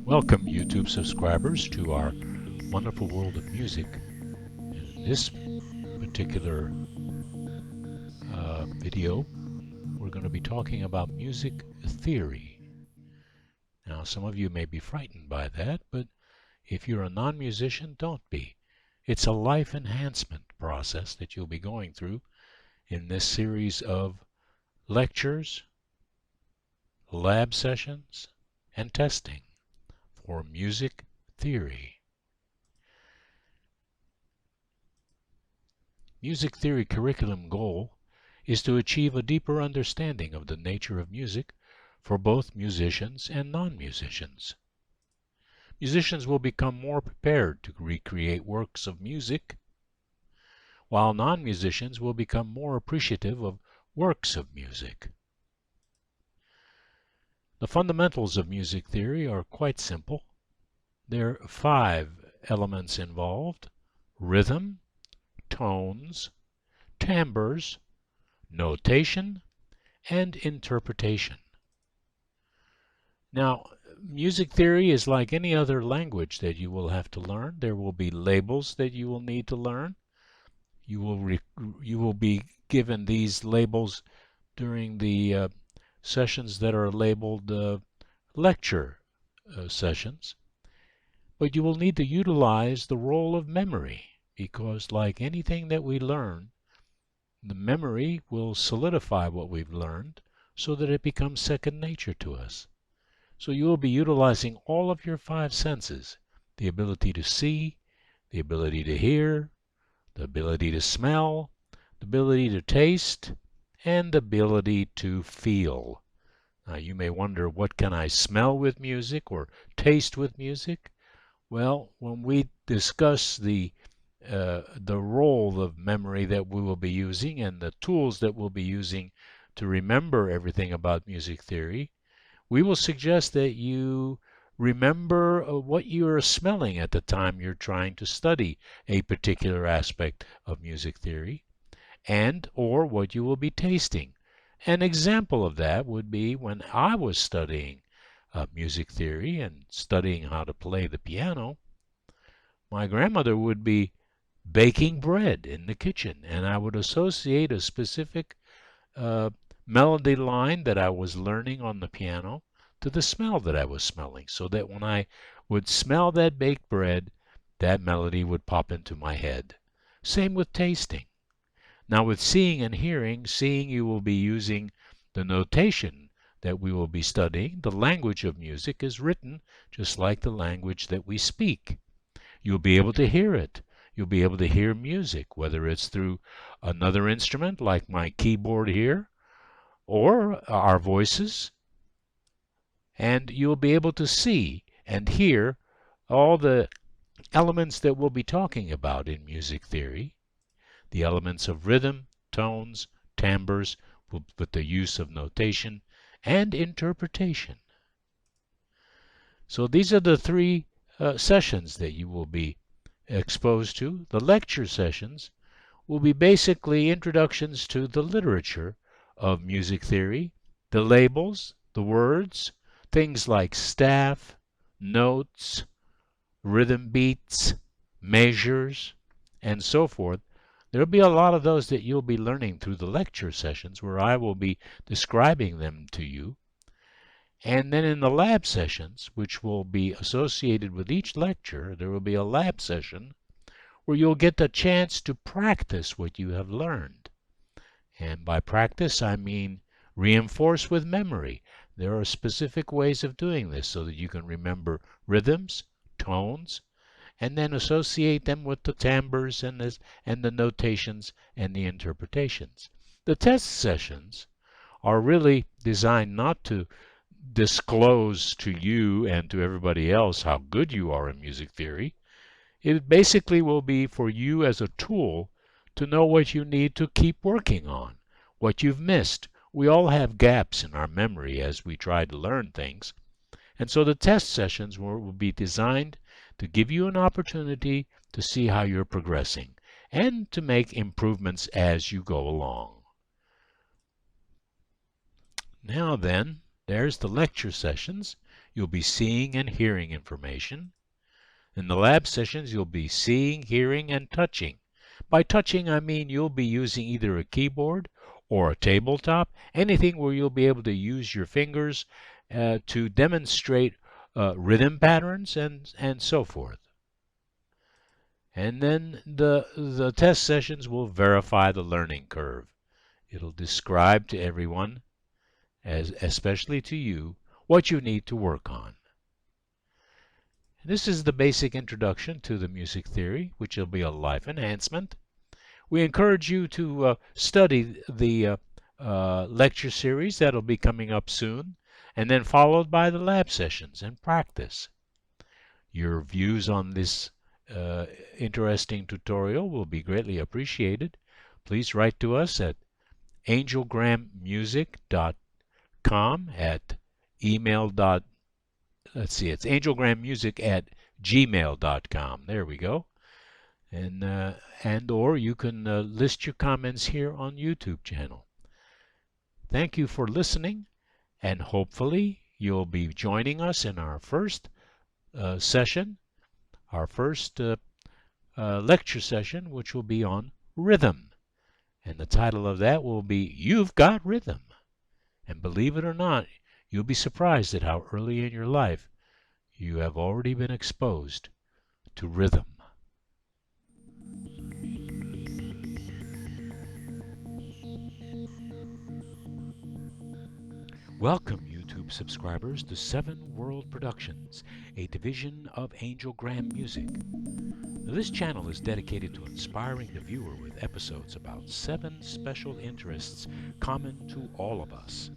Welcome, YouTube subscribers, to our wonderful world of music. In this particular video, we're going to be talking about music theory. Now, some of you may be frightened by that, but if you're a non-musician, don't be. It's a life enhancement process that you'll be going through in this series of lectures, lab sessions, and testing for music theory. Music theory curriculum goal is to achieve a deeper understanding of the nature of music for both musicians and non-musicians. Musicians will become more prepared to recreate works of music, while non-musicians will become more appreciative of works of music. The fundamentals of music theory are quite simple. There are 5 elements involved: rhythm, tones, timbres, notation, and interpretation. Now, music theory is like any other language that you will have to learn. There will be labels that you will need to learn. You will be given these labels during the sessions that are labeled lecture sessions. But you will need to utilize the role of memory, because like anything that we learn, the memory will solidify what we've learned so that it becomes second nature to us. So you will be utilizing all of your 5 senses: the ability to see, the ability to hear, the ability to smell, the ability to taste, and the ability to feel. Now you may wonder, what can I smell with music or taste with music? Well, when we discuss the role of memory that we will be using and the tools that we'll be using to remember everything about music theory, we will suggest that you remember what you are smelling at the time you're trying to study a particular aspect of music theory, and or what you will be tasting. An example of that would be when I was studying music theory and studying how to play the piano. My grandmother would be baking bread in the kitchen, and I would associate a specific melody line that I was learning on the piano to the smell that I was smelling, so that when I would smell that baked bread, that melody would pop into my head. Same with tasting. Now with seeing and hearing, seeing, you will be using the notation that we will be studying. The language of music is written just like the language that we speak. You'll be able to hear it. You'll be able to hear music, whether it's through another instrument like my keyboard here, or our voices. And you'll be able to see and hear all the elements that we'll be talking about in music theory. The elements of rhythm, tones, timbres, with the use of notation, and interpretation. So these are the 3 sessions that you will be exposed to. The lecture sessions will be basically introductions to the literature of music theory, the labels, the words, things like staff, notes, rhythm beats, measures, and so forth. There'll be a lot of those that you'll be learning through the lecture sessions, where I will be describing them to you. And then in the lab sessions, which will be associated with each lecture, there will be a lab session where you'll get the chance to practice what you have learned. And by practice, I mean reinforce with memory. There are specific ways of doing this so that you can remember rhythms, tones, and then associate them with the timbres and the notations and the interpretations. The test sessions are really designed not to disclose to you and to everybody else how good you are in music theory. It basically will be for you as a tool to know what you need to keep working on, what you've missed. We all have gaps in our memory as we try to learn things. And so the test sessions will be designed to give you an opportunity to see how you're progressing and to make improvements as you go along. Now then, there's the lecture sessions. you'll be seeing and hearing information. In the lab sessions, you'll be seeing, hearing, and touching. By touching, I mean you'll be using either a keyboard or a tabletop, anything where you'll be able to use your fingers to demonstrate rhythm patterns and so forth. And then the test sessions will verify the learning curve. It'll describe to everyone, especially to you, what you need to work on. This is the basic introduction to the music theory, which will be a life enhancement. We encourage you to study the lecture series that'll be coming up soon, and then followed by the lab sessions and practice. Your views on this interesting tutorial will be greatly appreciated. Please write to us at angelgrammusic.com at email. Let's see, it's angelgrammusic@gmail.com. There we go. And or you can list your comments here on YouTube channel. Thank you for listening, and hopefully you'll be joining us in our first session, our first lecture session, which will be on rhythm. And the title of that will be You've Got Rhythm. And believe it or not, you'll be surprised at how early in your life you have already been exposed to rhythm. Welcome, YouTube subscribers, to Seven World Productions, a division of Angelgram Music. Now, this channel is dedicated to inspiring the viewer with episodes about 7 special interests common to all of us.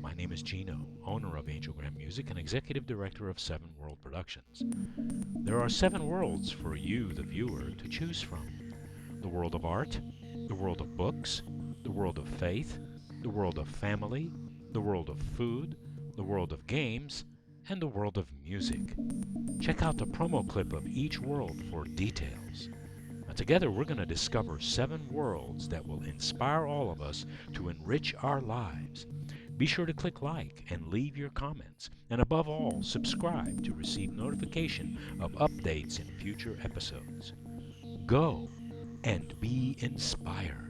My name is Gino, owner of Angelgram Music and executive director of 7 World Productions. There are 7 worlds for you, the viewer, to choose from. The world of art, the world of books, the world of faith, the world of family, the world of food, the world of games, and the world of music. Check out the promo clip of each world for details. Now, together we're going to discover 7 worlds that will inspire all of us to enrich our lives. Be sure to click like and leave your comments, and above all, subscribe to receive notification of updates in future episodes. Go and be inspired.